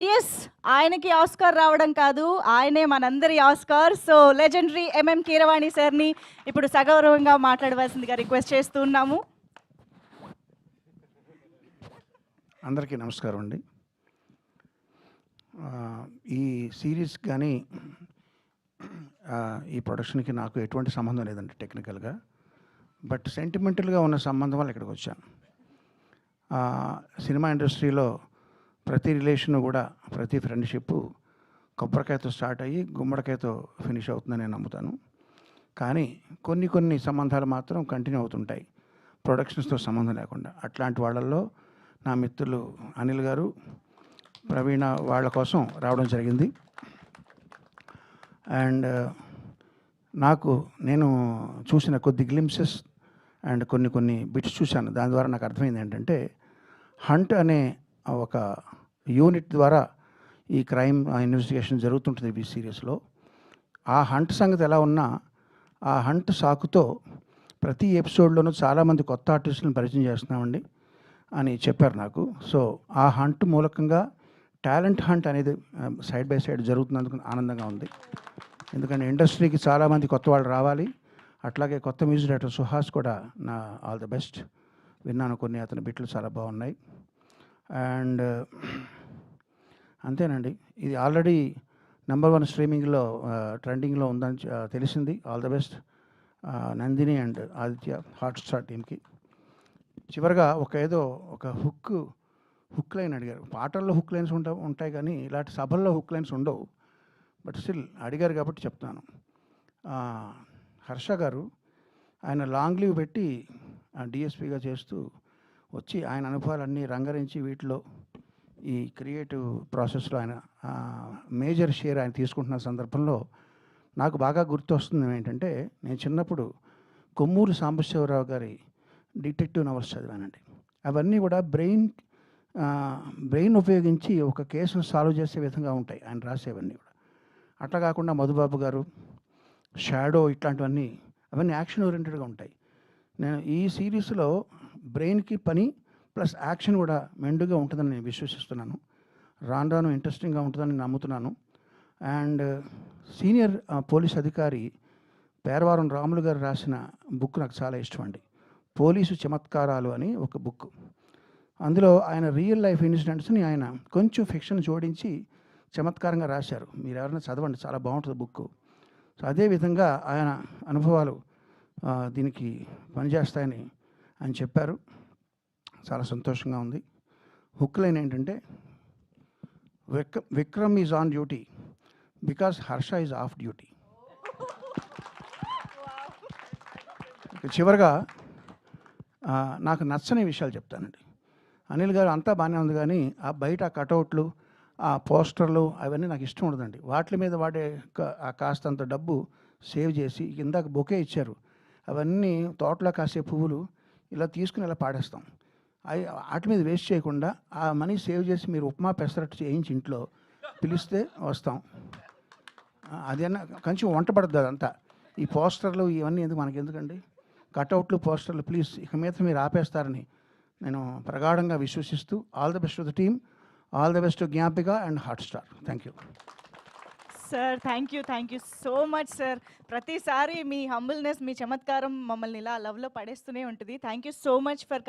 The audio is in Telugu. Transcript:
ఎస్, ఆయనకి ఆస్కార్ రావడం కాదు, ఆయనే మనందరి Oscar. So legendary MM Keeravani సార్ని ఇప్పుడు సగౌరవంగా మాట్లాడవలసిందిగా రిక్వెస్ట్ చేస్తున్నాము. అందరికీ నమస్కారం అండి. ఈ సిరీస్ కానీ ఈ ప్రొడక్షన్కి నాకు ఎటువంటి సంబంధం లేదండి టెక్నికల్గా. బట్ సెంటిమెంటల్గా ఉన్న సంబంధం వల్ల ఇక్కడికి వచ్చాను. సినిమా ఇండస్ట్రీలో ప్రతి రిలేషను కూడా, ప్రతి ఫ్రెండ్షిప్ కొబ్బరికాయతో స్టార్ట్ అయ్యి గుమ్మడికాయతో ఫినిష్ అవుతుందని నేను నమ్ముతాను. కానీ కొన్ని సంబంధాలు మాత్రం కంటిన్యూ అవుతుంటాయి ప్రొడక్షన్స్తో సంబంధం లేకుండా. అట్లాంటి వాళ్ళల్లో నా మిత్రులు అనిల్ గారు, ప్రవీణ వాళ్ళ కోసం రావడం జరిగింది. అండ్ నేను చూసిన కొద్ది గ్లింప్సెస్ అండ్ కొన్ని బిట్స్ చూశాను. దాని ద్వారా నాకు అర్థమైంది ఏంటంటే, హంట్ అనే ఒక యూనిట్ ద్వారా ఈ క్రైమ్ ఇన్వెస్టిగేషన్ జరుగుతుంటుంది ఈ సీరియస్లో. ఆ హంట్ సంగతి ఎలా ఉన్నా, ఆ హంట్ సాకుతో ప్రతి ఎపిసోడ్లోనూ చాలామంది కొత్త ఆర్టిస్టులను పరిచయం చేస్తున్నామండి అని చెప్పారు నాకు. సో ఆ హంట్ మూలకంగా టాలెంట్ హంట్ అనేది సైడ్ బై సైడ్ జరుగుతున్నందుకు ఆనందంగా ఉంది. ఎందుకంటే ఇండస్ట్రీకి చాలామంది కొత్త వాళ్ళు రావాలి. అట్లాగే కొత్త మ్యూజిక్ డైరెక్టర్ సుహాస్ కూడా నా ఆల్ ద బెస్ట్. విన్నాను కొన్ని అతని బిట్లు చాలా బాగున్నాయి. అండ్ అంతేనండి, ఇది ఆల్రెడీ #1 స్ట్రీమింగ్లో ట్రెండింగ్లో ఉందని తెలిసింది. All the best Nandini and Aditya Hotstar టీమ్కి. చివరిగా ఒక హుక్ లైన్ అడిగారు. పాటల్లో హుక్ లైన్స్ ఉంటాయి కానీ ఇలాంటి సభల్లో హుక్ లైన్స్ ఉండవు. బట్ స్టిల్ అడిగారు కాబట్టి చెప్తాను. హర్ష గారు ఆయన లాంగ్ లీవ్ పెట్టి డిఎస్పీగా చేస్తూ వచ్చి ఆయన అనుభవాలన్నీ రంగరించి వీటిలో ఈ క్రియేటివ్ ప్రాసెస్లో ఆయన మేజర్ షేర్ ఆయన తీసుకుంటున్న సందర్భంలో నాకు బాగా గుర్తొస్తుంది ఏంటంటే, నేను చిన్నప్పుడు కొమ్మూరు సాంబశివరావు గారి డిటెక్టివ్ నవల్స్ చదివానండి. అవన్నీ కూడా బ్రెయిన్ ఉపయోగించి ఒక కేసును సాల్వ్ చేసే విధంగా ఉంటాయి ఆయన రాసేవన్నీ కూడా. అట్లా కాకుండా మధుబాబు గారు, షాడో ఇట్లాంటివన్నీ అవన్నీ యాక్షన్ ఓరియంటెడ్గా ఉంటాయి. నేను ఈ సిరీస్లో బ్రెయిన్కి పని ప్లస్ యాక్షన్ కూడా మెండుగా ఉంటుందని నేను విశ్వసిస్తున్నాను. రాను ఇంట్రెస్టింగ్గా ఉంటుందని నమ్ముతున్నాను. అండ్ సీనియర్ పోలీస్ అధికారి పేరవారం రాములు గారు రాసిన బుక్ నాకు చాలా ఇష్టం అండి. పోలీసు చమత్కారాలు అని ఒక బుక్. అందులో ఆయన రియల్ లైఫ్ ఇన్సిడెంట్స్ని ఆయన కొంచెం ఫిక్షన్ జోడించి చమత్కారంగా రాశారు. మీరు ఎవరైనా చదవండి, చాలా బాగుంటుంది బుక్. సో అదేవిధంగా ఆయన అనుభవాలు దీనికి పనిచేస్తాయని ఆయన చెప్పారు. చాలా సంతోషంగా ఉంది. హుక్ లైన్ ఏంటంటే, Vikram is on duty because Harsha is of duty. చివరిగా నాకు నచ్చని విషయాలు చెప్తానండి. అనిల్ గారు అంతా బాగానే ఉంది కానీ ఆ బయట కటౌట్లు, ఆ పోస్టర్లు అవన్నీ నాకు ఇష్టం ఉండదండి. వాటి మీద వాడే కాస్తంత డబ్బు సేవ్ చేసి, ఇందాక బొకే ఇచ్చారు, అవన్నీ తోటలో కాసే పువ్వులు ఇలా తీసుకుని ఇలా పాడేస్తాం. వాటి మీద వేస్ట్ చేయకుండా ఆ మనీ సేవ్ చేసి మీరు ఉప్మా పెసరట్టు చేయించి ఇంట్లో పిలిస్తే వస్తాం. అదన్నా కొంచెం వంట పడుతుంది అదంతా. ఈ పోస్టర్లు ఇవన్నీ మనకి ఎందుకండి, కటౌట్లు పోస్టర్లు ప్లీజ్ ఇక మీద మీరు ఆపేస్తారని నేను ప్రగాఢంగా విశ్వసిస్తూ all the best to the team, all the best to Gnapika and Hotstar. Thank you sir. Thank you so much sir. ప్రతిసారి మీ హంబుల్నెస్, మీ చమత్కారం మమ్మల్ని ఇలా లవ్లో పడేస్తూనే ఉంటుంది. Thank you so much for